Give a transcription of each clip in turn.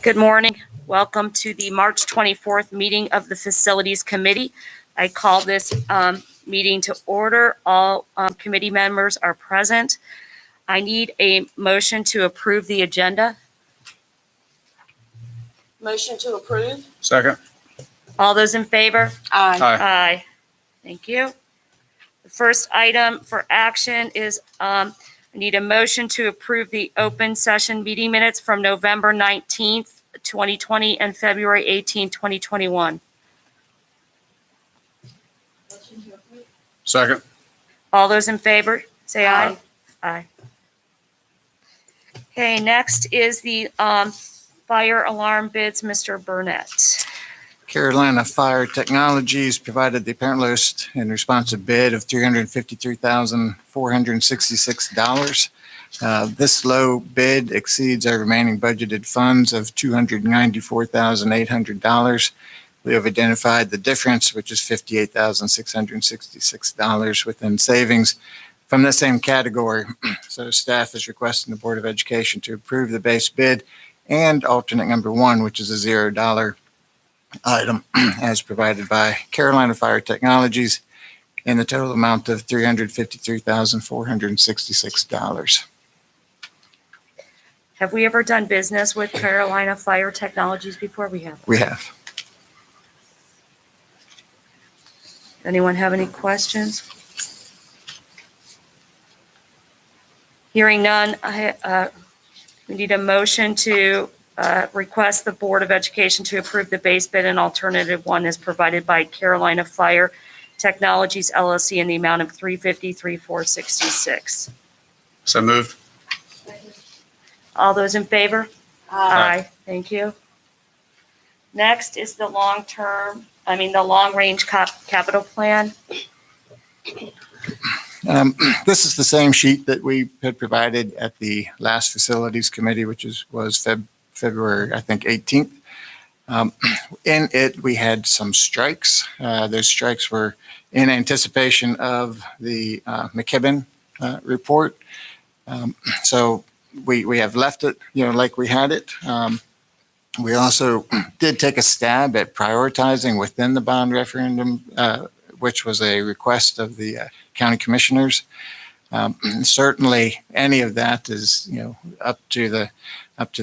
Good morning. Welcome to the March 24th meeting of the Facilities Committee. I call this meeting to order. All committee members are present. I need a motion to approve the agenda. Motion to approve. Second. All those in favor? Aye. Aye. Thank you. The first item for action is I need a motion to approve the open session meeting minutes from November 19th, 2020 and February 18th, 2021. Second. All those in favor, say aye. Aye. Okay, next is the fire alarm bids, Mr. Burnett. Carolina Fire Technologies provided the apparent list in response to bid of $353,466. This low bid exceeds our remaining budgeted funds of $294,800. We have identified the difference, which is $58,666 within savings from the same category. So staff is requesting the Board of Education to approve the base bid and alternate number one, which is a $0 item as provided by Carolina Fire Technologies in the total amount of $353,466. Have we ever done business with Carolina Fire Technologies before? We have. We have. Anyone have any questions? Hearing none, we need a motion to request the Board of Education to approve the base bid and alternative one as provided by Carolina Fire Technologies LLC in the amount of $353,466. So moved. All those in favor? Aye. Thank you. Next is the long-range capital plan. This is the same sheet that we had provided at the last Facilities Committee, which was February, I think, 18th. In it, we had some strikes. Those strikes were in anticipation of the McKibben report. So we have left it, like we had it. We also did take a stab at prioritizing within the bond referendum, which was a request of the county commissioners. Certainly, any of that is, up to the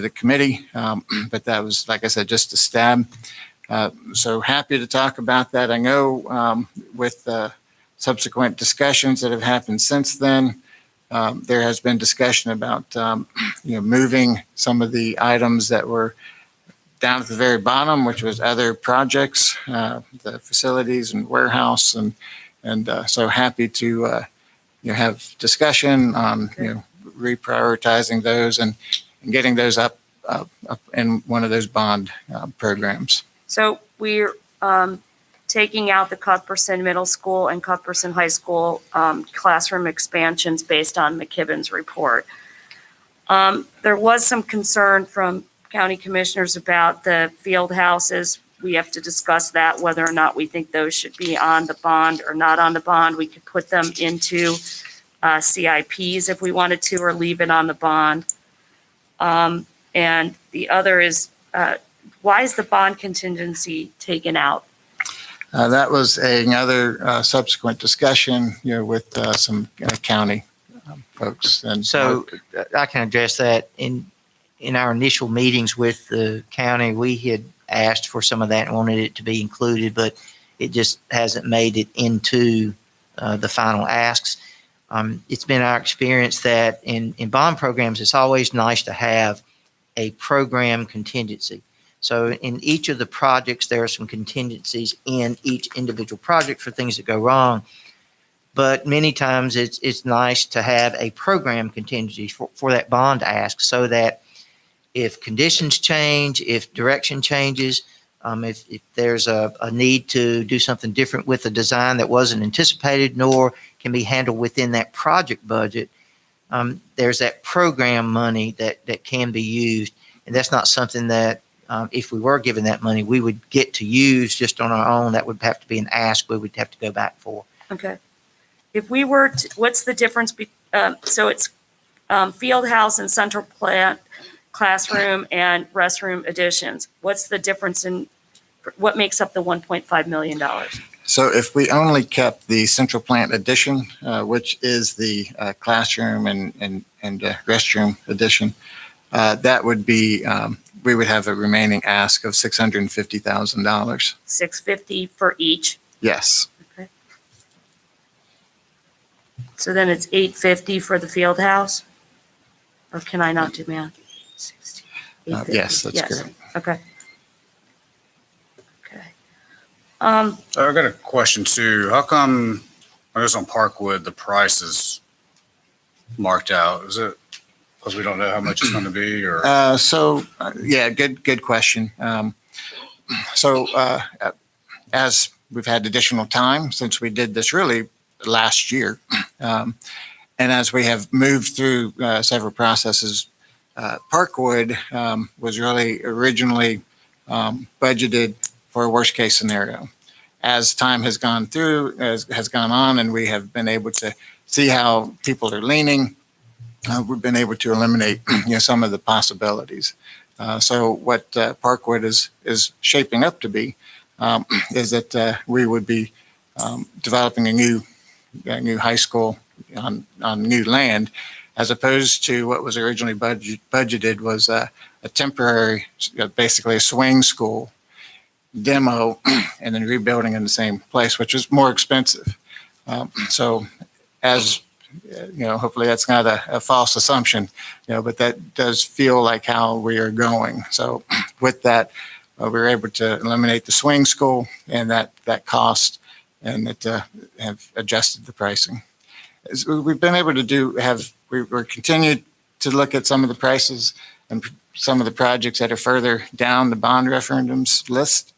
committee. But that was, like I said, just a stab. So happy to talk about that. I know with subsequent discussions that have happened since then, there has been discussion about, moving some of the items that were down at the very bottom, which was other projects, the facilities and warehouse, and so happy to have discussion on reprioritizing those and getting those up in one of those bond programs. So we're taking out the Cuthbertson Middle School and Cuthbertson High School classroom expansions based on McKibben's report. There was some concern from county commissioners about the field houses. We have to discuss that, whether or not we think those should be on the bond or not on the bond. We could put them into CIPs if we wanted to, or leave it on the bond. And the other is, why is the bond contingency taken out? That was another subsequent discussion, with some county folks. And so I can address that. In our initial meetings with the county, we had asked for some of that and wanted it to be included, but it just hasn't made it into the final asks. It's been our experience that in bond programs, it's always nice to have a program contingency. So in each of the projects, there are some contingencies in each individual project for things that go wrong. But many times it's nice to have a program contingency for that bond ask, so that if conditions change, if direction changes, if there's a need to do something different with a design that wasn't anticipated nor can be handled within that project budget, there's that program money that can be used. And that's not something that if we were given that money, we would get to use just on our own. That would have to be an ask we would have to go back for. Okay. If we were to, what's the difference? So it's field house and central plant classroom and restroom additions. What's the difference what makes up the $1.5 million? So if we only kept the central plant addition, which is the classroom and restroom addition, that would be, we would have a remaining ask of $650,000. $650 for each. Yes. Okay. So then it's $850 for the field house? Or can I not do math? 60, Yes, that's correct. Okay. Okay. I got a question too. How come, I guess on Parkwood, the price is marked out? Is it because we don't know how much it's going to be, or? Yeah, good question. As we've had additional time since we did this really last year, and as we have moved through several processes, Parkwood was really originally budgeted for a worst case scenario. As time has gone through, has gone on, and we have been able to see how people are leaning, we've been able to eliminate some of the possibilities. So what Parkwood is shaping up to be is that we would be developing a new high school on new land, as opposed to what was originally budgeted was a temporary, basically a swing school demo, and then rebuilding in the same place, which is more expensive. So as hopefully that's not a false assumption, but that does feel like how we are going. So with that, we were able to eliminate the swing school and that cost, and that have adjusted the pricing. As we've been able to we're continued to look at some of the prices and some of the projects that are further down the bond referendums list.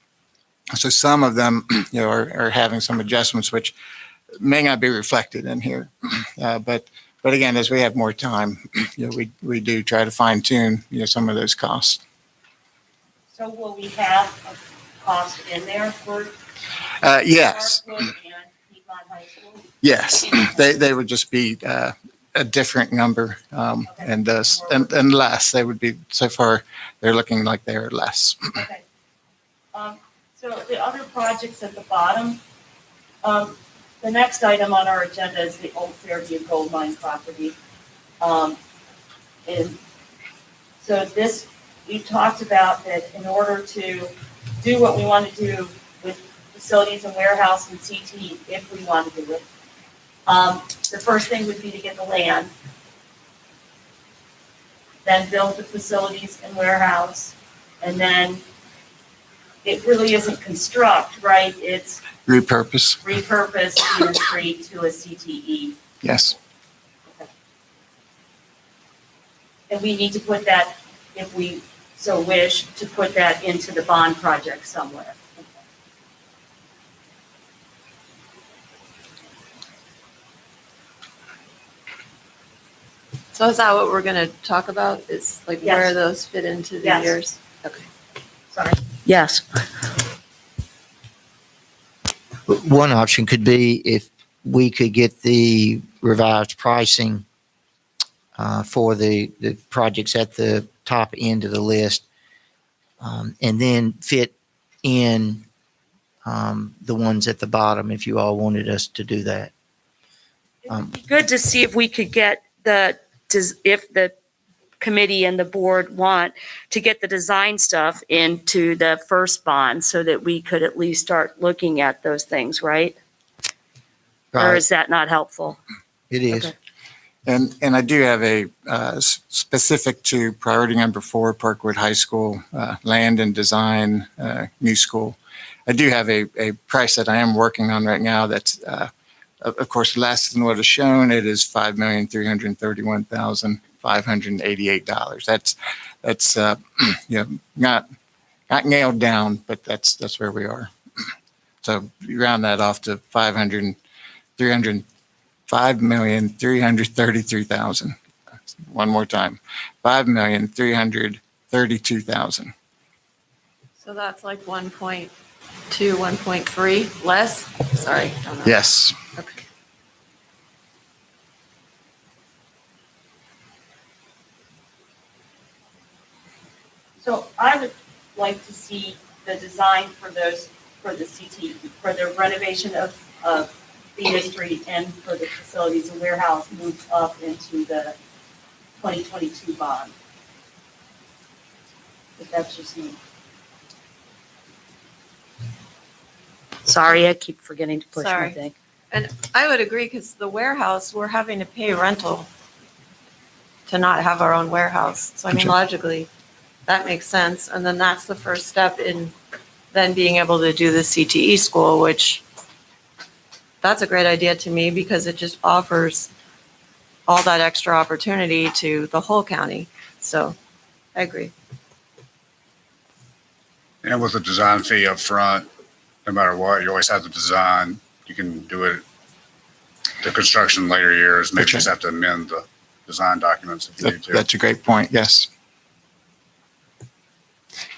So some of them, are having some adjustments, which may not be reflected in here. But again, as we have more time, we do try to fine tune, some of those costs. So will we have a cost in there for Yes. Parkwood and Piedmont High School? Yes. They would just be a different number, and less. They would be, so far, they're looking like they're less. Okay. So the other projects at the bottom, the next item on our agenda is the old Fairview gold mine property. And so this, we talked about that in order to do what we want to do with facilities and warehouse and CT, if we want to do it, the first thing would be to get the land, then build the facilities and warehouse, and then it really isn't construct, right? It's Repurpose. repurpose Cedar Street to a CTE. Yes. Okay. And we need to put that, if we so wish, to put that into the bond project somewhere. So is that what we're going to talk about? Is like Yes. where those fit into the Yes. years? Okay. Sorry. Yes. One option could be if we could get the revised pricing for the projects at the top end of the list, and then fit in the ones at the bottom if you all wanted us to do that. It would be good to see if we could get if the committee and the board want to get the design stuff into the first bond so that we could at least start looking at those things, right? Or is that not helpful? It is. Okay. And I do have a specific to priority number 4, Parkwood High School, land and design, new school. I do have a price that I am working on right now that's, of course, less than what is shown. It is $5,331,588. That's not nailed down, but that's where we are. So you round that off to $5,333,000. One more time, $5,332,000. So that's like 1.2, 1.3 less? Sorry. I don't know. Yes. Okay. So I would like to see the design for those, for the CT, for the renovation of Venus Street and for the facilities and warehouse moved up into the 2022 bond. But that's just me. Sorry, I keep forgetting to push my Sorry. thing. And I would agree, because the warehouse, we're having to pay rental to not have our own warehouse. So I mean, Sure. logically, that makes sense. And then that's the first step in then being able to do the CTE school, which that's a great idea to me, because it just offers all that extra opportunity to the whole county. So I agree. And with the design fee up front, no matter what, you always have the design. You can do it, the construction later years, maybe That's just have to amend the design documents if you need to. That's a great point, yes.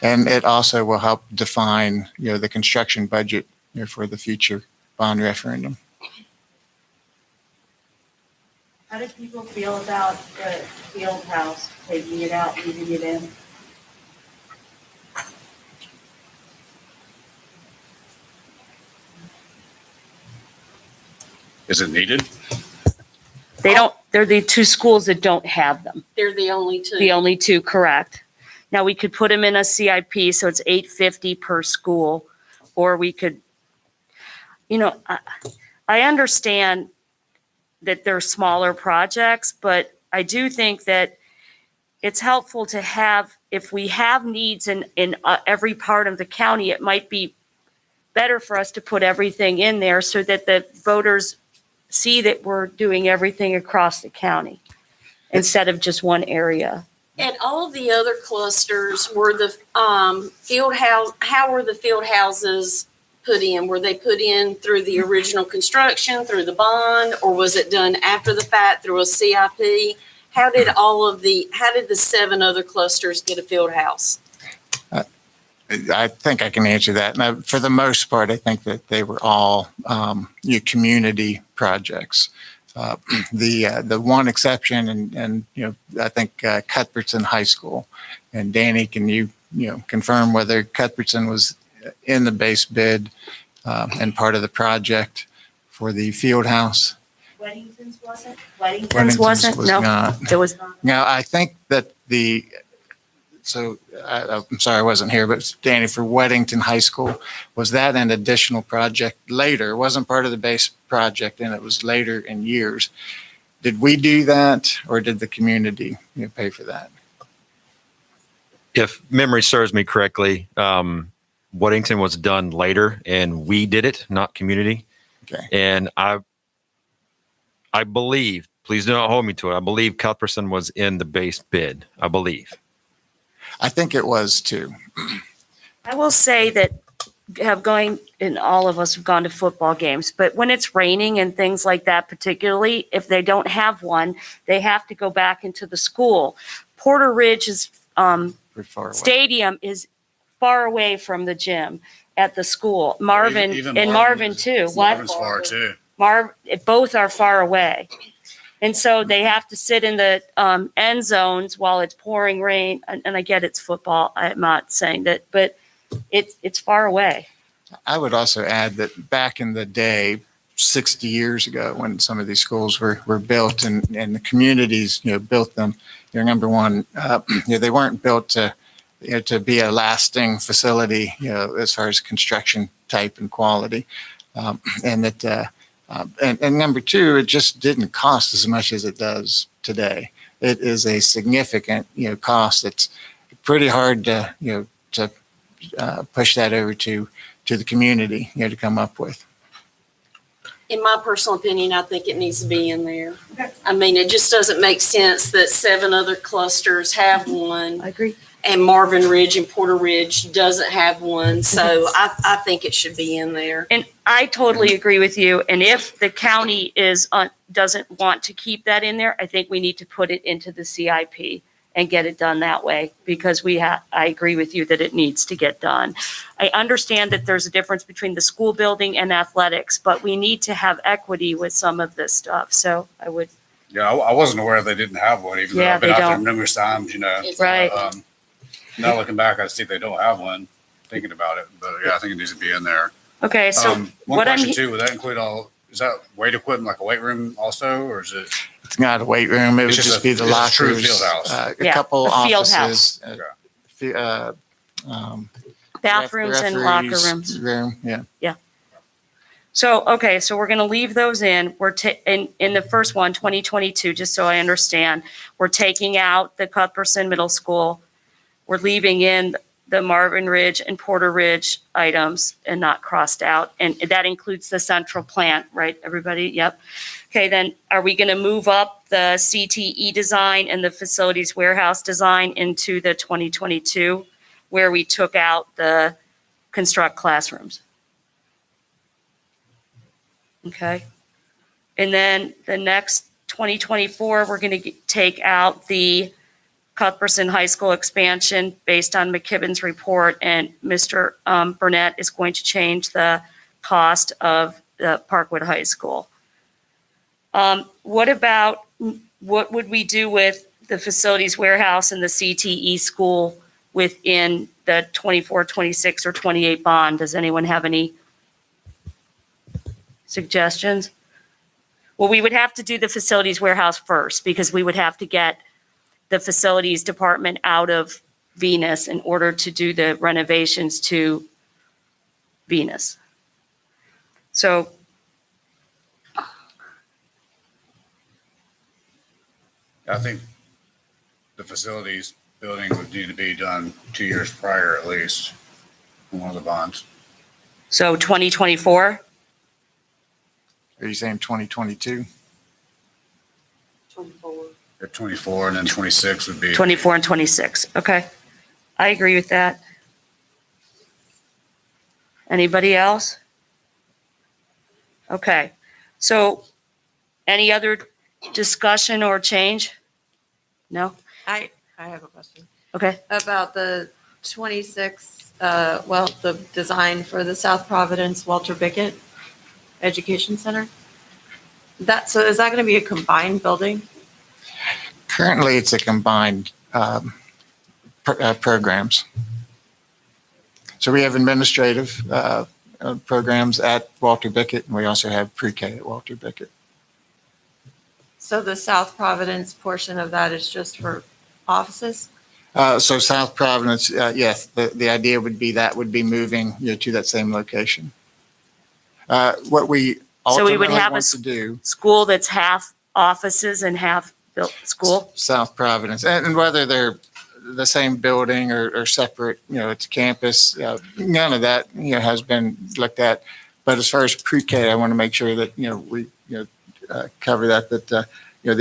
And it also will help define, the construction budget, for the future bond referendum. How do people feel about the field house, taking it out, leaving it in? Is it needed? They don't, they're the two schools that don't have them. They're the only two. The only two, correct. Now, we could put them in a CIP, so it's $850 per school, or we could, I understand that they're smaller projects, but I do think that it's helpful to have, if we have needs in every part of the county, it might be better for us to put everything in there so that the voters see that we're doing everything across the county instead of just one area. And all of the other clusters were the field house. How were the field houses put in? Were they put in through the original construction, through the bond, or was it done after the fact through a CIP? How did the 7 other clusters get a field house? I think I can answer that. Now, for the most part, I think that they were all community projects. The one exception, and I think Cuthbertson High School. And Danny, can you confirm whether Cuthbertson was in the base bid and part of the project for the field house? Weddington's wasn't? Weddington's Weddington's wasn't? was No, not. it was not. Now, I think that I'm sorry I wasn't here, but Danny, for Weddington High School, was that an additional project later? It wasn't part of the base project, and it was later in years. Did we do that, or did the community pay for that? If memory serves me correctly, Weddington was done later, and we did it, not community. Okay. And I believe, please do not hold me to it, I believe Cuthbertson was in the base bid, I believe. I think it was too. I will say that and all of us have gone to football games, but when it's raining and things like that, particularly if they don't have one, they have to go back into the school. Porter Ridge's Pretty far away. stadium is far away from the gym at the school. Marvin Even and Marvin too. What? Marvin's far too. Both are far away. And so they have to sit in the end zones while it's pouring rain. And I get it's football. I'm not saying that, but it's far away. I would also add that back in the day, 60 years ago, when some of these schools were built and the communities built them, number one, they weren't built to be a lasting facility, as far as construction type and quality, and that. And number two, it just didn't cost as much as it does today. It is a significant, cost. It's pretty hard to, push that over to the community, to come up with. In my personal opinion, I think it needs to be in there. I mean, it just doesn't make sense that 7 other clusters have one I agree. and Marvin Ridge and Porter Ridge doesn't have one. So I think it should be in there. And I totally agree with you. And if the county doesn't want to keep that in there, I think we need to put it into the CIP and get it done that way, because I agree with you that it needs to get done. I understand that there's a difference between the school building and athletics, but we need to have equity with some of this stuff. So I would. Yeah, I wasn't aware they didn't have one, even though Yeah, I've been they out there don't. numerous times, Right. Now looking back, I see they don't have one, thinking about it, but yeah, I think it needs to be in there. Okay, so One what I'm, question too, would that include is that weight equipment, like a weight room also, or is it? It's not a weight room. It would It's just be the it's a true lockers, field house. a Yeah, couple a field offices, bathrooms and locker referee's rooms. room, yeah. So, okay, so we're going to leave those in. In the first one, 2022, just so I understand, we're taking out the Cuthbertson Middle School. We're leaving in the Marvin Ridge and Porter Ridge items and not crossed out. And that includes the central plant, right, everybody? Yep. Okay, then are we going to move up the CTE design and the facilities warehouse design into the 2022, where we took out the construct classrooms? Okay. And then the next 2024, we're going to take out the Cuthbertson High School expansion based on McKibben's report, and Mr. Burnett is going to change the cost of the Parkwood High School. What would we do with the facilities warehouse and the CTE school within the 24, 26, or 28 bond? Does anyone have any suggestions? Well, we would have to do the facilities warehouse first because we would have to get the facilities department out of Venus in order to do the renovations to Venus. So I think the facilities building would need to be done 2 years prior at least, on one of the bonds. So 2024? Are you saying 2022? 24. At 24 and then 26 would be. 24 and 26. Okay. I agree with that. Anybody else? Okay. So any other discussion or change? No? I have a question Okay. about the 26, the design for the South Providence Walter Bickett Education Center. So is that going to be a combined building? Currently, it's a combined programs. So we have administrative programs at Walter Bickett, and we also have PreK at Walter Bickett. So the South Providence portion of that is just for offices? So South Providence, yes, the idea would be that would be moving to that same location. What we So we would ultimately have want to do, School that's half offices and half built school? South Providence, and whether they're the same building or separate, it's campus, none of that, has been looked at. But as far as pre-K, I want to make sure that, we, cover that the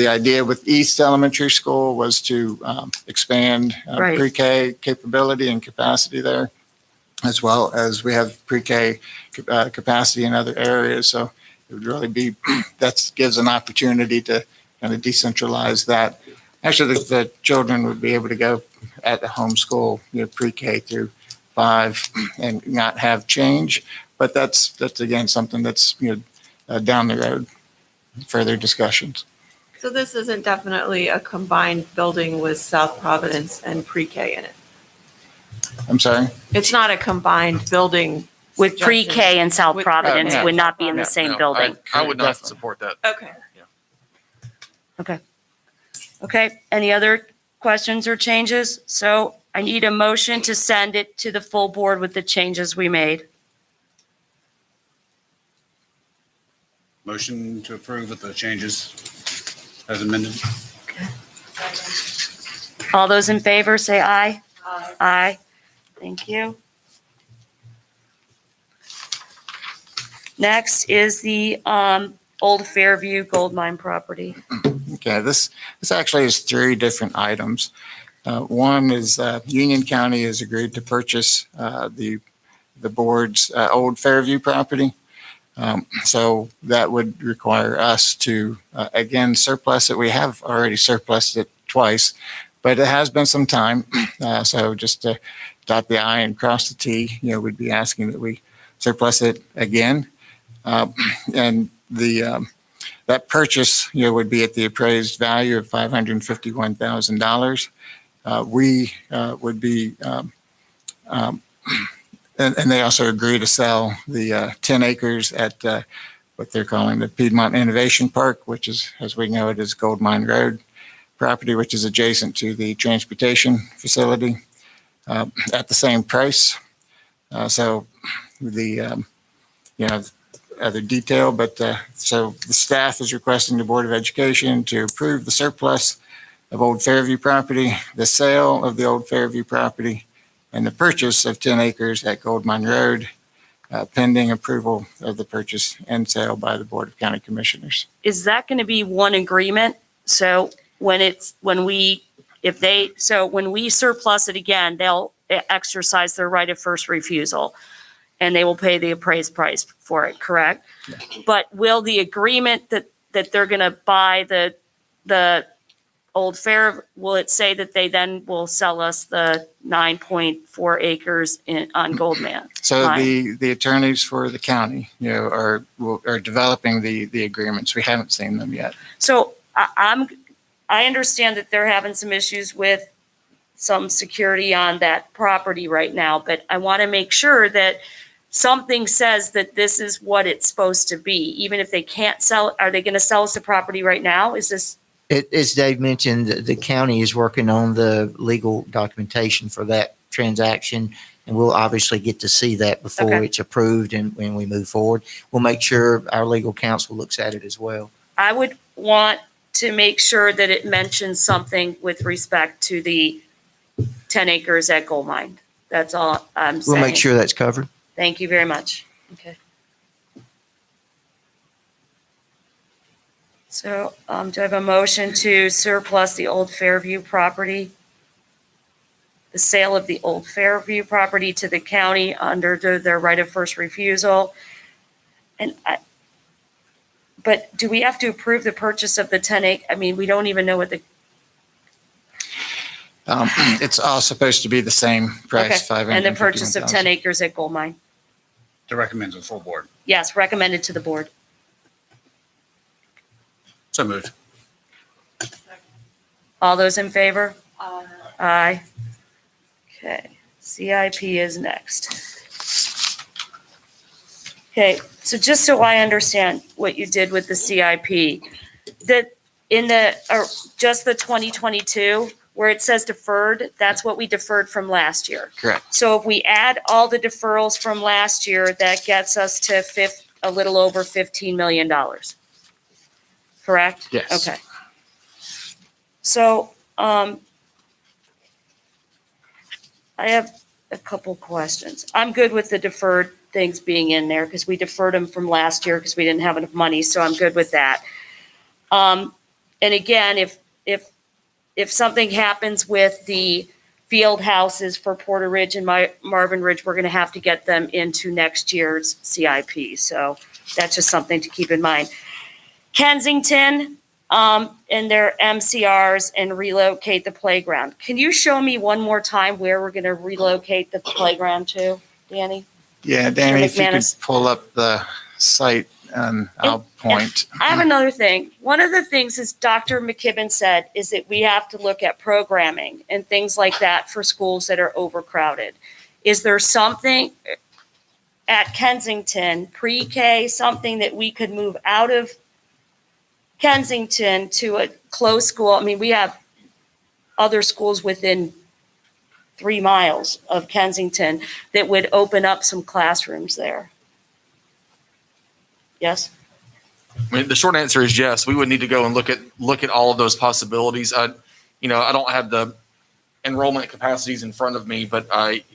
idea with East Elementary School was to expand Right. pre-K capability and capacity there, as well as we have pre-K capacity in other areas. So it would really be, that gives an opportunity to kind of decentralize that. Actually, the children would be able to go at the home school, pre-K through 5 and not have change. But that's again, something that's, down the road, further discussions. So this isn't definitely a combined building with South Providence and pre-K in it? I'm sorry? It's not a combined building? With suggestion? pre-K and South With- Providence no. would not be in the No, same building. I would not Definitely. support that. Okay. Okay, any other questions or changes? So I need a motion to send it to the full board with the changes we made. Motion to approve with the changes as amended. All those in favor, say aye. Aye. Thank you. Next is the old Fairview gold mine property. Okay, this actually is 3 different items. One is Union County has agreed to purchase the board's old Fairview property. So that would require us to, again, surplus it. We have already surplused it twice, but it has been some time. So just to dot the I and cross the T, we'd be asking that we surplus it again. And that purchase, would be at the appraised value of $551,000. we would be, and they also agree to sell the 10 acres at what they're calling the Piedmont Innovation Park, which is, as we know it, is Gold Mine Road property, which is adjacent to the transportation facility at the same price. So the, other detail, but so the staff is requesting the Board of Education to approve the surplus of Old Fairview property, the sale of the Old Fairview property, and the purchase of 10 acres at Gold Mine Road, pending approval of the purchase and sale by the Board of County Commissioners. Is that going to be one agreement? So when we surplus it again, they'll exercise their right of first refusal and they will pay the appraised price for it, correct? Yeah. But will the agreement that they're going to buy the Old Fair, will it say that they then will sell us the 9.4 acres on Goldman? So Mine? the attorneys for the county, are developing the agreements. We haven't seen them yet. So I understand that they're having some issues with some security on that property right now, but I want to make sure that something says that this is what it's supposed to be, even if they can't sell. Are they going to sell us the property right now? Is this? As Dave mentioned, the county is working on the legal documentation for that transaction, and we'll obviously get to see that before Okay. it's approved and when we move forward. We'll make sure our legal counsel looks at it as well. I would want to make sure that it mentions something with respect to the 10 acres at Gold Mine. That's all I'm saying. We'll make sure that's covered. Thank you very much. Okay. So, do I have a motion to surplus the Old Fairview property? The sale of the Old Fairview property to the county under their right of first refusal. But do we have to approve the purchase of the 10 acre? I mean, we don't even know what the, It's all supposed to be the same price, okay. And the purchase of 10 acres at Gold Mine. To recommend to the full board. Yes, recommended to the board. So moved. All those in favor? Aye. Okay, CIP is next. Okay, so just so I understand what you did with the CIP, that in just the 2022, where it says deferred, that's what we deferred from last year. Correct. So if we add all the deferrals from last year, that gets us to a little over $15 million. Correct? Yes. Okay. So, I have a couple questions. I'm good with the deferred things being in there because we deferred them from last year because we didn't have enough money, so I'm good with that. And again, if something happens with the field houses for Porter Ridge and Marvin Ridge, we're going to have to get them into next year's CIP. So that's just something to keep in mind. Kensington, and their MCRs and relocate the playground. Can you show me one more time where we're going to relocate the playground to, Danny? Yeah, Danny, if you could McManus. pull up the site, I'll point. I have another thing. One of the things is Dr. McKibben said is that we have to look at programming and things like that for schools that are overcrowded. Is there something at Kensington, pre-K, something that we could move out of Kensington to a close school? I mean, we have other schools within 3 miles of Kensington that would open up some classrooms there. Yes? I mean, the short answer is yes. We would need to go and look at all of those possibilities. I don't have the enrollment capacities in front of me, but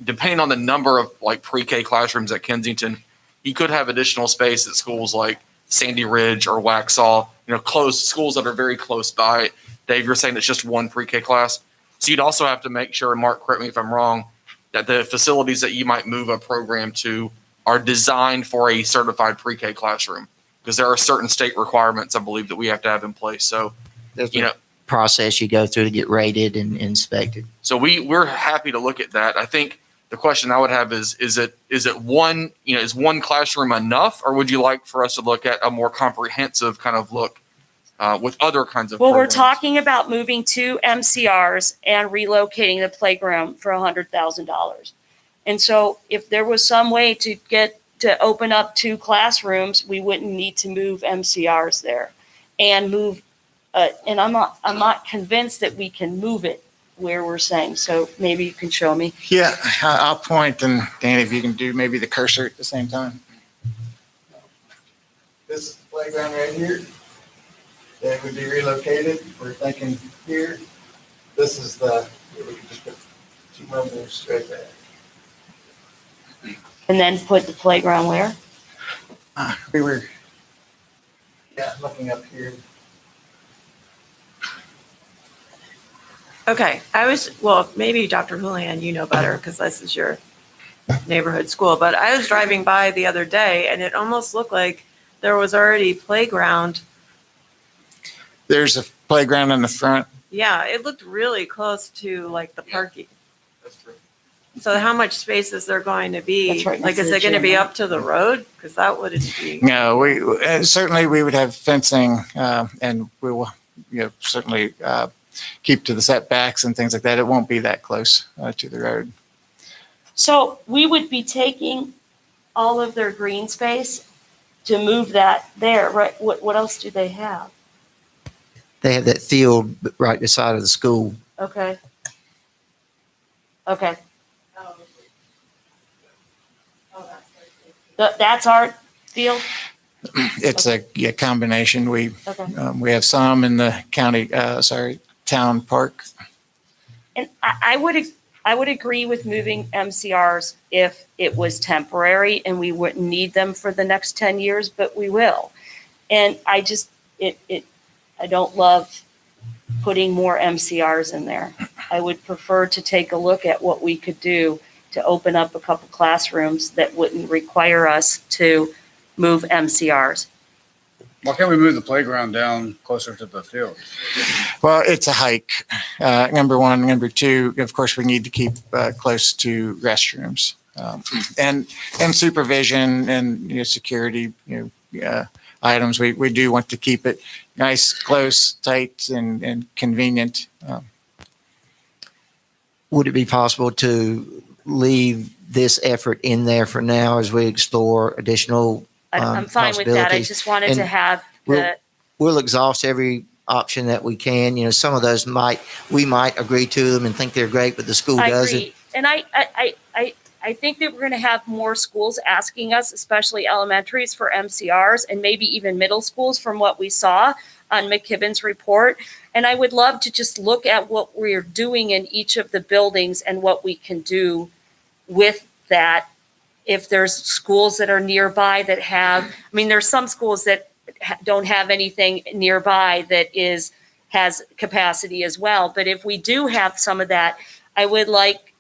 depending on the number of like pre-K classrooms at Kensington, you could have additional space at schools like Sandy Ridge or Waxhaw, close schools that are very close by. Dave, you're saying it's just one pre-K class. So you'd also have to make sure, and Mark, correct me if I'm wrong, that the facilities that you might move a program to are designed for a certified pre-K classroom, because there are certain state requirements, I believe, that we have to have in place. So, There's a process you go through to get rated and inspected. so we're happy to look at that. I think the question I would have is it one, is one classroom enough, or would you like for us to look at a more comprehensive kind of look with other kinds of Well, we're programs. talking about moving 2 MCRs and relocating the playground for $100,000. And so if there was some way to open up 2 classrooms, we wouldn't need to move MCRs there and move, and I'm not convinced that we can move it where we're saying. So maybe you can show me. Yeah, I'll point, and Danny, if you can do maybe the cursor at the same time. This is the playground right here. That would be relocated. We're thinking here. This is we could just put 2 mobiles right there. And then put the playground where? We were, looking up here. Okay, well, maybe Dr. Houlihan, you know better because this is your neighborhood school, but I was driving by the other day and it almost looked like there was already playground. There's a playground in the front. Yeah, it looked really close to like the parking. That's true. So how much space is there going to be? That's right Like, next is to the it going to gym, be right? up to the road? Because that wouldn't be. No, certainly we would have fencing, and we will, certainly keep to the setbacks and things like that. It won't be that close to the road. So we would be taking all of their green space to move that there, right? What else do they have? They have that field right beside of the school. Okay. Okay. That's our field? It's a combination. We Okay. have some in the town park. And I would agree with moving MCRs if it was temporary and we wouldn't need them for the next 10 years, but we will. And I just, I don't love putting more MCRs in there. I would prefer to take a look at what we could do to open up a couple classrooms that wouldn't require us to move MCRs. Why can't we move the playground down closer to the field? Well, it's a hike, number one. Number two, of course, we need to keep close to restrooms and supervision and security items. We do want to keep it nice, close, tight, and convenient. Would it be possible to leave this effort in there for now as we explore additional I'm fine with that. I possibilities? just wanted to And have the, We'll exhaust every option that we can. Some of those we might agree to them and think they're great, but the school I doesn't. agree. And I think that we're going to have more schools asking us, especially elementaries, for MCRs and maybe even middle schools from what we saw on McKibben's report. And I would love to just look at what we're doing in each of the buildings and what we can do with that. If there's schools that are nearby that have, there's some schools that don't have anything nearby that has capacity as well. But if we do have some of that, I would like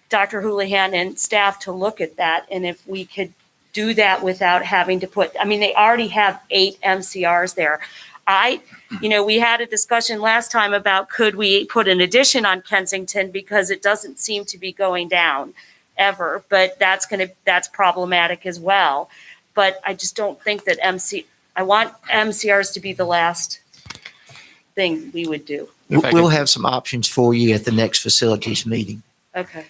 Dr. Houlihan and staff to look at that. And if we could do that without having to they already have 8 MCRs there. We had a discussion last time about could we put an addition on Kensington because it doesn't seem to be going down ever, but that's problematic as well. But I just don't think that I want MCRs to be the last thing we would do. We'll have some options for you at the next facilities meeting. Okay.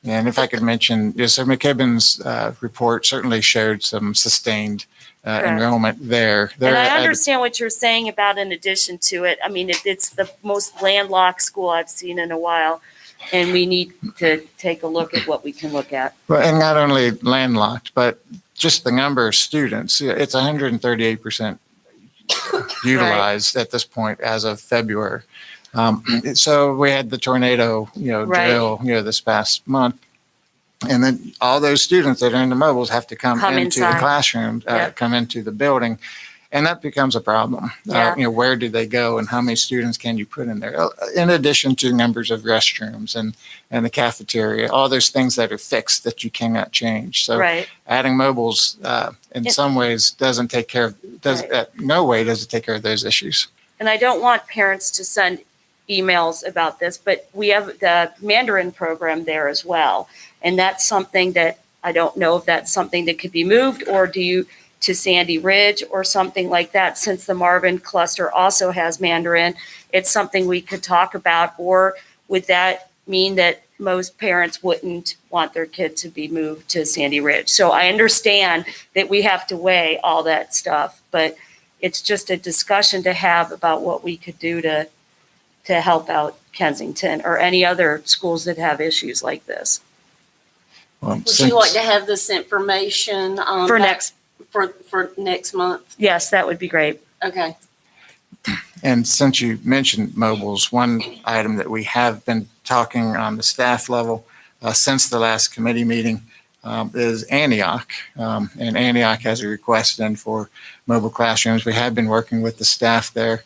And if I could mention, so McKibben's report certainly showed some sustained enrollment there. And I understand what you're saying about in addition to it. It's the most landlocked school I've seen in a while. And we need to take a look at what we can look at. Well, and not only landlocked, but just the number of students. It's 138% utilized at this point as of February. So we had the tornado, drill, this past month. And then all those students that are in the mobiles have to come into inside. the classroom, Yep. come into the building. And that becomes a problem. Yeah. Where do they go and how many students can you put in there? In addition to numbers of restrooms and the cafeteria, all those things that are fixed that you cannot change. So Right. adding mobiles in some ways doesn't take care of, no way does it take care of those issues. And I don't want parents to send emails about this, but we have the Mandarin program there as well. And that's something that I don't know if that's something that could be moved, or to Sandy Ridge or something like that, since the Marvin cluster also has Mandarin, it's something we could talk about. Or would that mean that most parents wouldn't want their kid to be moved to Sandy Ridge? So I understand that we have to weigh all that stuff, but it's just a discussion to have about what we could do to help out Kensington or any other schools that have issues like this. Well, Would you like to have this information? For back next, For next month? yes, that would be great. Okay. And since you mentioned mobiles, one item that we have been talking on the staff level since the last committee meeting is Antioch. And Antioch has a request in for mobile classrooms. We have been working with the staff there.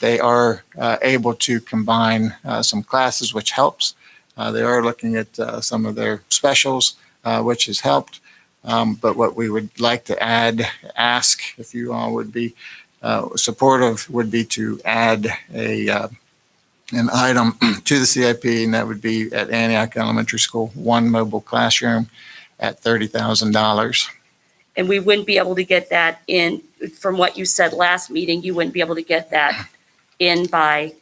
They are able to combine some classes, which helps. They are looking at some of their specials, which has helped. But what we would like to ask if you all would be supportive, would be to add an item to the CIP, and that would be at Antioch Elementary School, one mobile classroom at $30,000. And we wouldn't be able to get that in, from what you said last meeting, you wouldn't be able to get that in by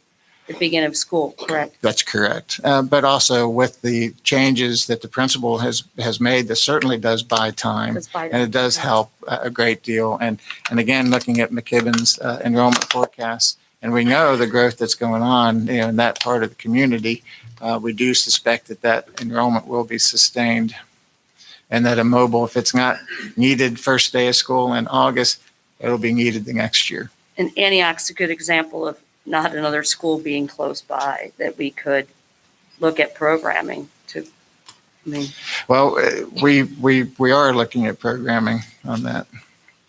the beginning of school, correct? That's correct. But also with the changes that the principal has made, this certainly does buy time. And it does help a great deal. And again, looking at McKibben's enrollment forecasts, and we know the growth that's going on, in that part of the community, we do suspect that enrollment will be sustained. And that a mobile, if it's not needed first day of school in August, it'll be needed the next year. And Antioch's a good example of not another school being close by that we could look at programming to, Well, we are looking at programming on that.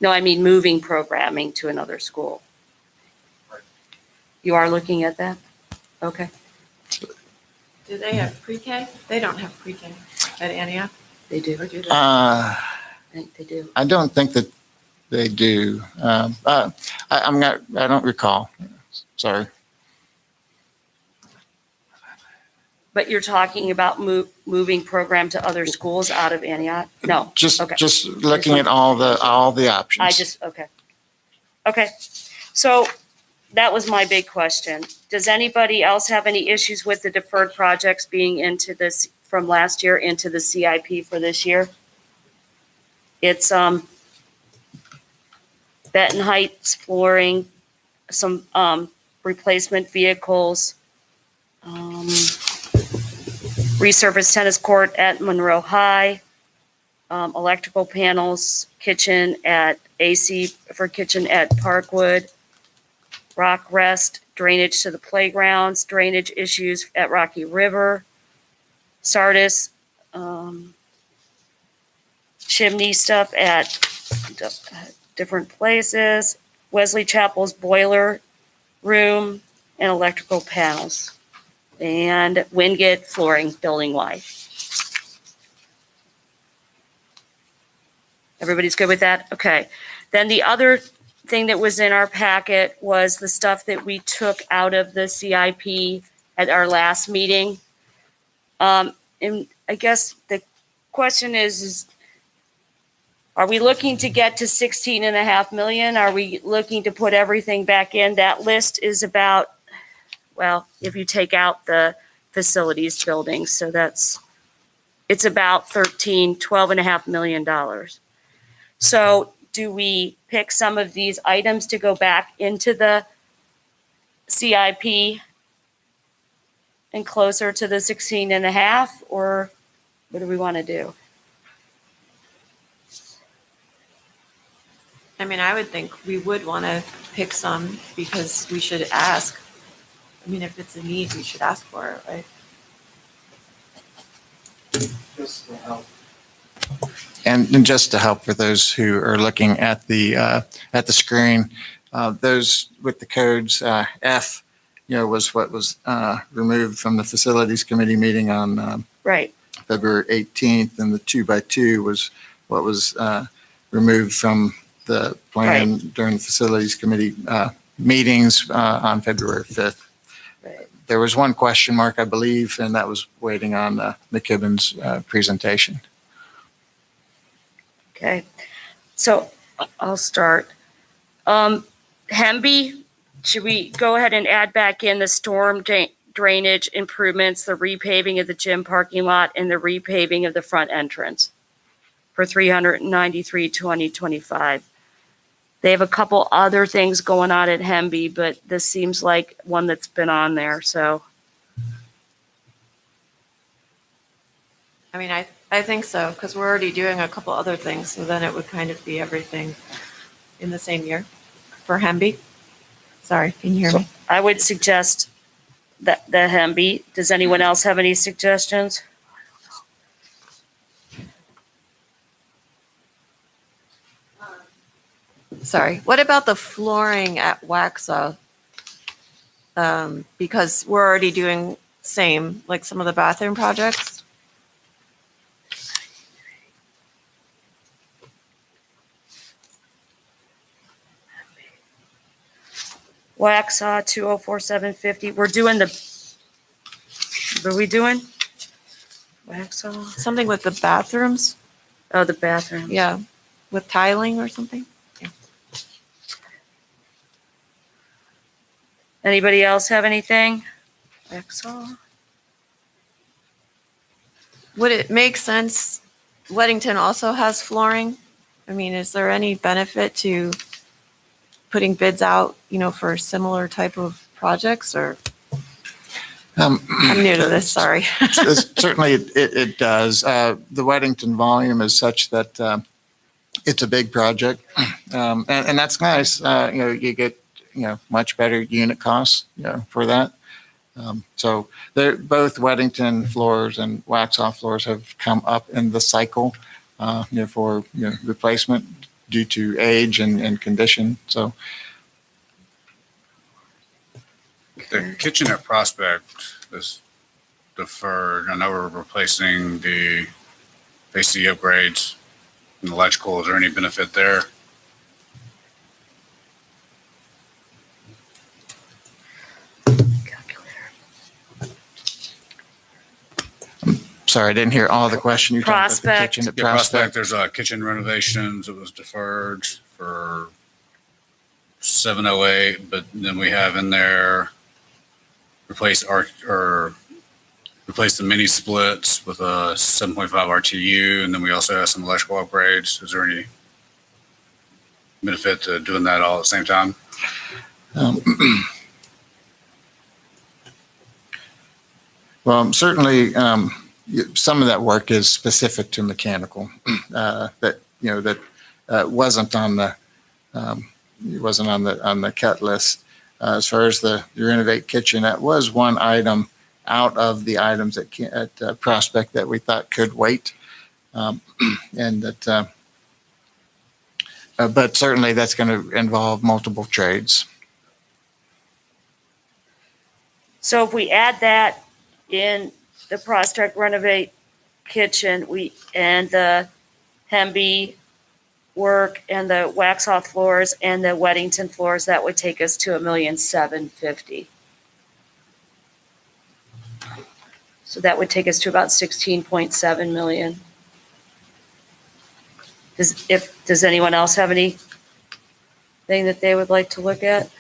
no, I mean moving programming to another school. You are looking at that? Okay. Do they have PreK? They don't have PreK at Antioch. They do. Or do they? I think they do. I don't think that they do. I don't recall. Sorry. But you're talking about moving program to other schools out of Antioch? No. Okay. Just looking at all the options. Okay. So that was my big question. Does anybody else have any issues with the deferred projects being into this from last year into the CIP for this year? It's Benton Heights flooring, some replacement vehicles, resurfaced tennis court at Monroe High, electrical panels, kitchen at AC for kitchen at Parkwood, rock rest, drainage to the playgrounds, drainage issues at Rocky River, Sardis, chimney stuff at different places, Wesley Chapel's boiler room, and electrical panels, and Wingate flooring building wide. Everybody's good with that? Okay. Then the other thing that was in our packet was the stuff that we took out of the CIP at our last meeting. And I guess the question is are we looking to get to 16.5 million? Are we looking to put everything back in? That list is about, well, if you take out the facilities building, so it's about $12.5 million. So do we pick some of these items to go back into the CIP and closer to the 16.5, or what do we want to do? I mean, I would think we would want to pick some because we should ask. I mean, if it's a need, we should ask for it, right? And just to help for those who are looking at the screen, those with the codes F, was what was removed from the facilities committee meeting on Right. February 18th, and the 2x2 was what was removed from the plan during the facilities committee meetings on February 5th. Right. There was one question mark, I believe, and that was waiting on McKibben's presentation. Okay. So I'll start. Hamby, should we go ahead and add back in the storm drainage improvements, the repaving of the gym parking lot, and the repaving of the front entrance for $393,2025? They have a couple other things going on at Hamby, but this seems like one that's been on there, so. I mean, I think so, because we're already doing a couple other things, so then it would kind of be everything in the same year for Hamby. Sorry, can you hear me? I would suggest that the Hamby. Does anyone else have any suggestions? Sorry, what about the flooring at Waxaw? Because we're already doing same, like some of the bathroom projects. Waxaw 204750. We're doing the. What are we doing? Waxaw. Something with the bathrooms? Oh, the bathroom. Yeah, with tiling or something? Anybody else have anything? Waxaw. Would it make sense? Weddington also has flooring. I mean, is there any benefit to putting bids out, for similar type of projects, or? I'm new to this, sorry. Certainly, it does. The Weddington volume is such that it's a big project, and that's nice. You get much better unit costs, for that. So both Weddington floors and Waxaw floors have come up in the cycle, for replacement due to age and condition. So The kitchen at Prospect is deferred. I know we're replacing the AC upgrades and electrical. Is there any benefit there? sorry, I didn't hear all the question. You talked about the Prospect. kitchen at Yeah, Prospect, Prospect. there's kitchen renovations. It was deferred for 708, but then we have in there replace the mini splits with a 7.5 RTU, and then we also have some electrical upgrades. Is there any benefit to doing that all at the same time? Well, certainly, some of that work is specific to mechanical, that wasn't on the, on the cut list. As far as the renovate kitchen, that was one item out of the items at Prospect that we thought could wait. And that, but certainly that's going to involve multiple trades. So if we add that in the Prospect renovate kitchen, and the Hamby work and the Waxhaw floors and the Weddington floors, that would take us to $1,750,000. So that would take us to about 16.7 million. Does anyone else have anything that they would like to look at?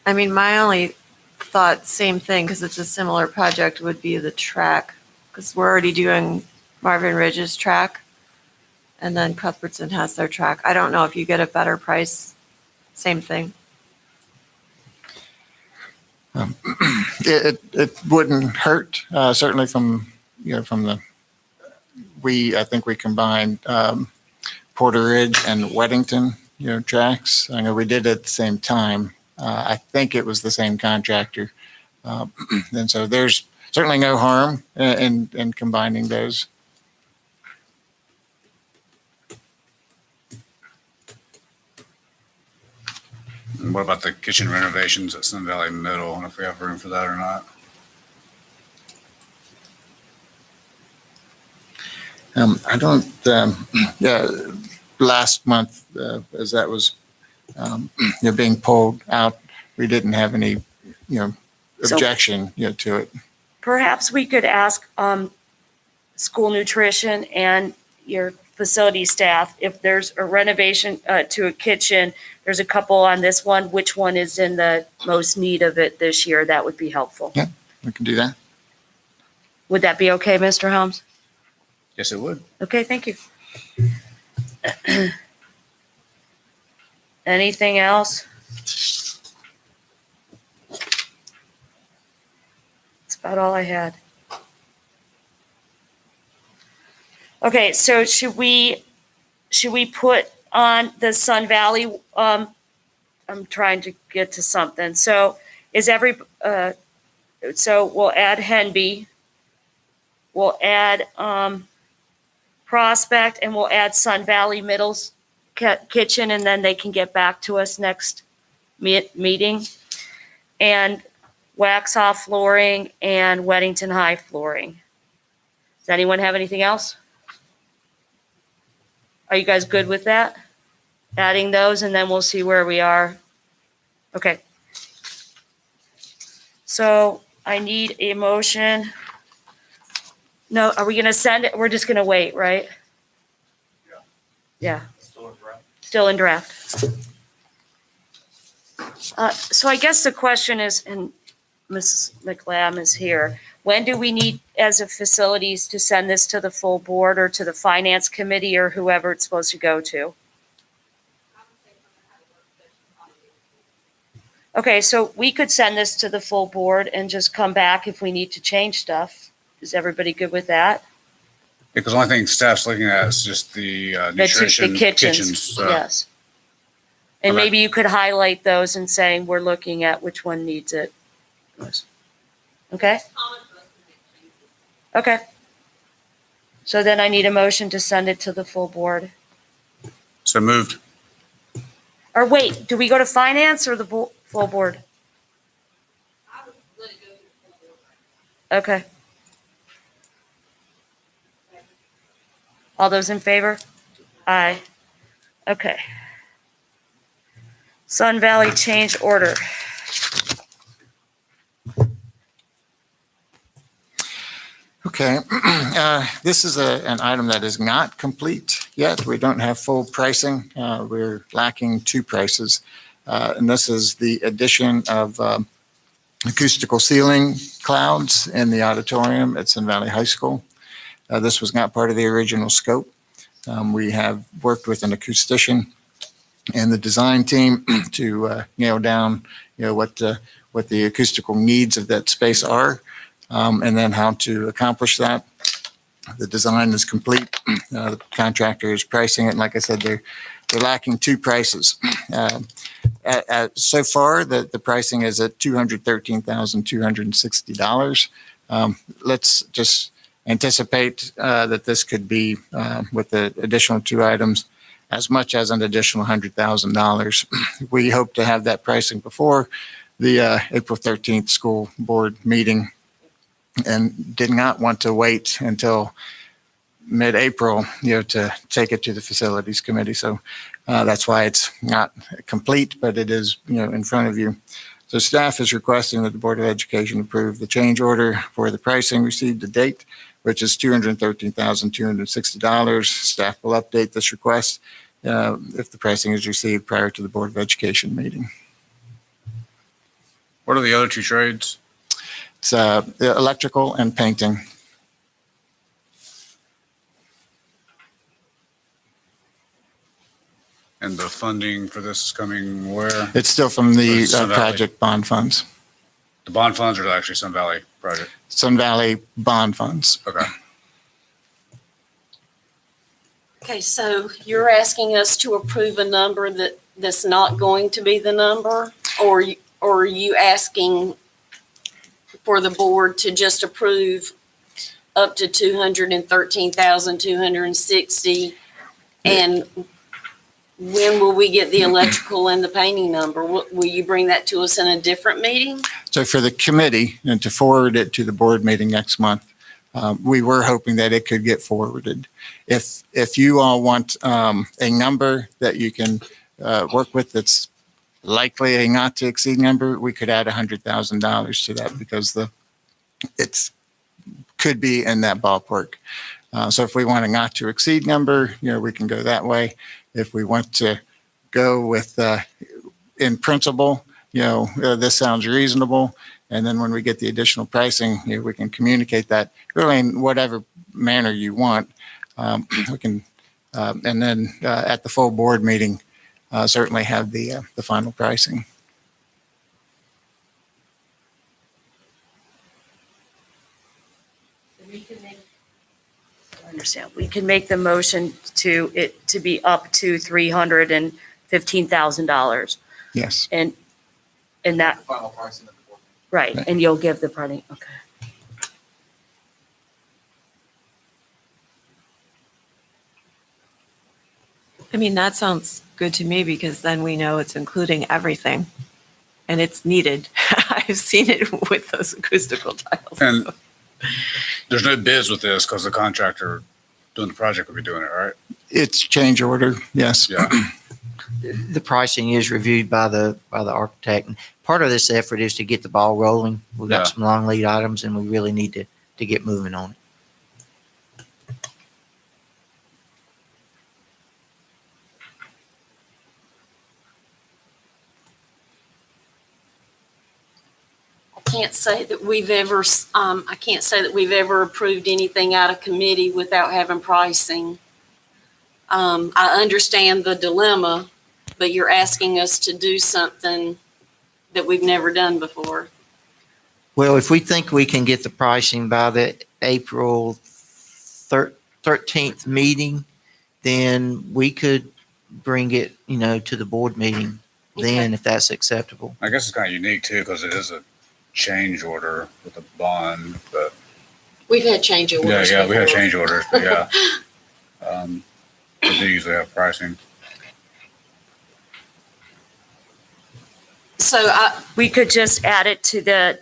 I mean, my only thought, same thing, because it's a similar project, would be the track, because we're already doing Marvin Ridge's track, and then Cuthbertson has their track. I don't know if you get a better price, same thing. It wouldn't hurt, certainly from the, I think we combined Porter Ridge and Weddington, tracks. I know we did it at the same time. I think it was the same contractor. And so there's certainly no harm in combining those. And what about the kitchen renovations at Sun Valley Middle? I don't know if we have room for that or not. I don't, last month, as that was, being pulled out, we didn't have any, objection, to it. Perhaps we could ask school nutrition and your facility staff, if there's a renovation to a kitchen, there's a couple on this one, which one is in the most need of it this year? That would be helpful. Yeah. We can do that. Would that be okay, Mr. Helms? Yes, it would. Okay, thank you. Anything else? That's about all I had. Okay, so should we put on the Sun Valley, I'm trying to get to something. So so we'll add Hamby, we'll add Prospect, and we'll add Sun Valley Middle's kitchen, and then they can get back to us next meeting. And Waxhaw flooring and Weddington High flooring. Does anyone have anything else? Are you guys good with that? Adding those, and then we'll see where we are. Okay. So I need a motion. No, are we going to send it? We're just going to wait, right? Yeah. Still in draft. So I guess the question is, and Mrs. McLam is here, when do we need, as a facilities, to send this to the full board or to the finance committee or whoever it's supposed to go to? Okay, so we could send this to the full board and just come back if we need to change stuff. Is everybody good with that? Because the only thing staff's looking at is just the nutrition. The kitchens, so- yes. And Okay. maybe you could highlight those and saying, we're looking at which one needs it. Okay? Okay. So then I need a motion to send it to the full board. So moved. Or wait, do we go to finance or the full board? Okay. All those in favor? Aye. Okay. Sun Valley change order. Okay, this is an item that is not complete yet. We don't have full pricing. We're lacking two prices. And this is the addition of acoustical ceiling clouds in the auditorium at Sun Valley High School. This was not part of the original scope. We have worked with an acoustician and the design team to nail down, what the acoustical needs of that space are. And then how to accomplish that. The design is complete. The contractor is pricing it. And like I said, they're lacking two prices. So far, the pricing is at $213,260. Let's just anticipate that this could be, with the additional two items, as much as an additional $100,000. We hope to have that pricing before the April 13th school board meeting, and did not want to wait until mid-April, to take it to the facilities committee. So that's why it's not complete, but it is, in front of you. So staff is requesting that the Board of Education approve the change order for the pricing received to date, which is $213,260. Staff will update this request if the pricing is received prior to the Board of Education meeting. What are the other two trades? It's the electrical and painting. And the funding for this is coming where? It's still from the Sun Valley. project bond funds, The bond funds or actually Sun Valley project? Sun Valley bond funds. Okay. Okay, so you're asking us to approve a number that's not going to be the number? Or are you asking for the board to just approve up to $213,260? And when will we get the electrical and the painting number? Will you bring that to us in a different meeting? So for the committee and to forward it to the board meeting next month, we were hoping that it could get forwarded. If you all want a number that you can work with that's likely a not to exceed number, we could add $100,000 to that because it's could be in that ballpark. So if we want a not to exceed number, we can go that way. If we want to go with in principle, this sounds reasonable. And then when we get the additional pricing, we can communicate that really in whatever manner you want. We can, and then at the full board meeting, certainly have the final pricing. I understand. We can make the motion to it to be up to $315,000. Yes. And that, Final pricing at the board. right, Right. and you'll give the party, okay. I mean, that sounds good to me because then we know it's including everything and it's needed. I've seen it with those acoustical tiles. And there's no bids with this because the contractor doing the project will be doing it, right? It's change order. Yes. Yeah. The pricing is reviewed by the architect. And part of this effort is to get the ball rolling. We've got Yeah. some long lead items and we really need to get moving on it. Can't say that we've ever, I can't say that we've ever approved anything out of committee without having pricing. I understand the dilemma, but you're asking us to do something that we've never done before. Well, if we think we can get the pricing by the April 13th meeting, then we could bring it, to the board meeting then, if that's acceptable. I guess it's kind of unique too because it is a change order with a bond, but We've had change orders. we have before. change orders, but yeah. They do usually have pricing. So We could just add it to the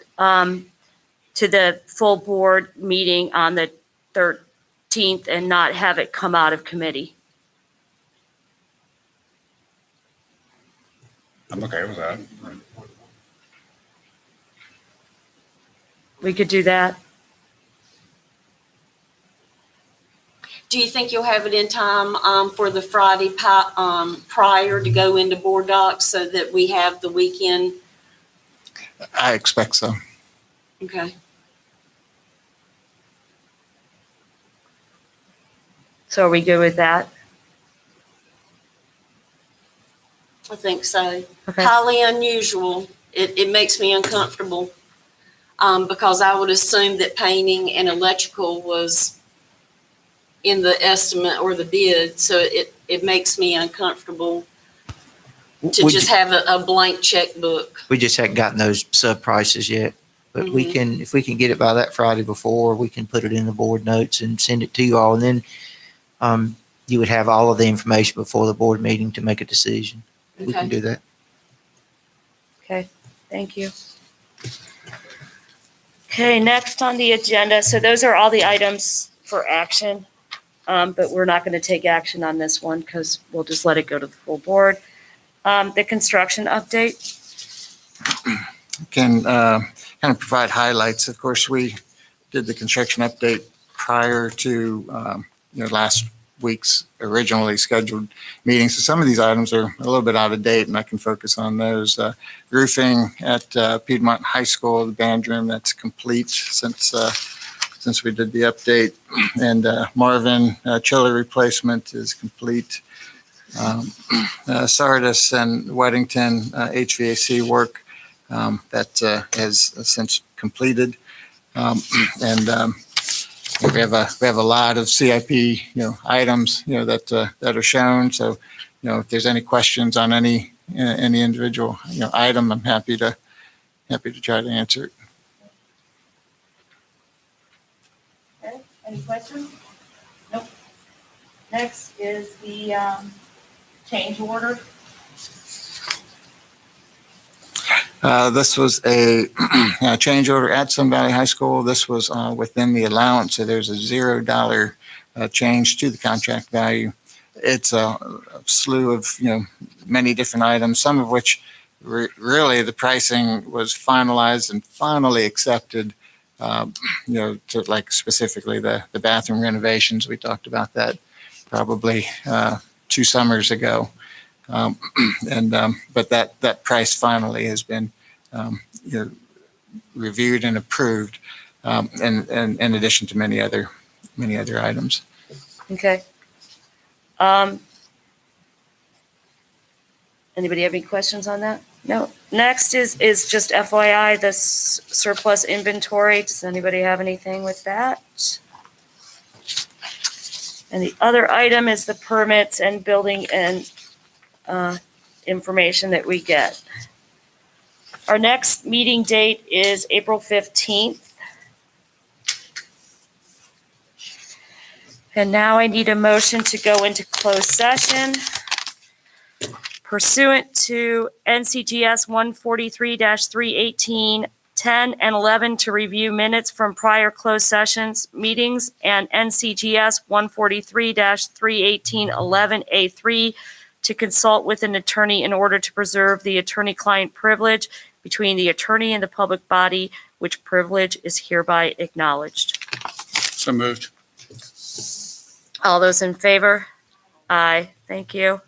full board meeting on the 13th and not have it come out of committee. I'm okay with that. We could do that. do you think you'll have it in time for the Friday prior to go into board docs so that we have the weekend? I expect so. Okay. So are we good with that? I think so. Okay. Highly unusual. It makes me uncomfortable because I would assume that painting and electrical was in the estimate or the bid. So it makes me uncomfortable to We just have a blank checkbook. We just haven't gotten those sub prices yet. But we can, if we can get it by that Friday before, we can put it in the board notes and send it to you all. And then you would have all of the information before the board meeting to make a decision. We can do that. Okay, thank you. Okay, next on the agenda, so those are all the items for action, but we're not going to take action on this one because we'll just let it go to the full board. The construction update. Can kind of provide highlights. Of course, we did the construction update prior to last week's originally scheduled meeting. So some of these items are a little bit out of date, and I can focus on those. Roofing at Piedmont High School, the band room, that's complete since we did the update. And Marvin chiller replacement is complete. Sardis and Weddington HVAC work that has since completed. And we have a lot of CIP items that are shown. So if there's any questions on any individual item, I'm happy to try to answer it. Okay, any questions? Nope. Next is the change order. This was a change order at Sun Valley High School. This was within the allowance, so there's a $0 change to the contract value. It's a slew of many different items, some of which really the pricing was finalized and finally accepted to like specifically the bathroom renovations. We talked about that probably 2 summers ago. But that price finally has been reviewed and approved, and in addition to many other items. Okay. Anybody have any questions on that? No. Next is just FYI, the surplus inventory. Does anybody have anything with that? And the other item is the permits and building and information that we get. Our next meeting date is April 15th. And now I need a motion to go into closed session pursuant to NCGS 143-318, 10 and 11 to review minutes from prior closed sessions meetings, and NCGS 143-318, 11A3 to consult with an attorney in order to preserve the attorney-client privilege between the attorney and the public body, which privilege is hereby acknowledged. So moved. All those in favor? Aye. Thank you.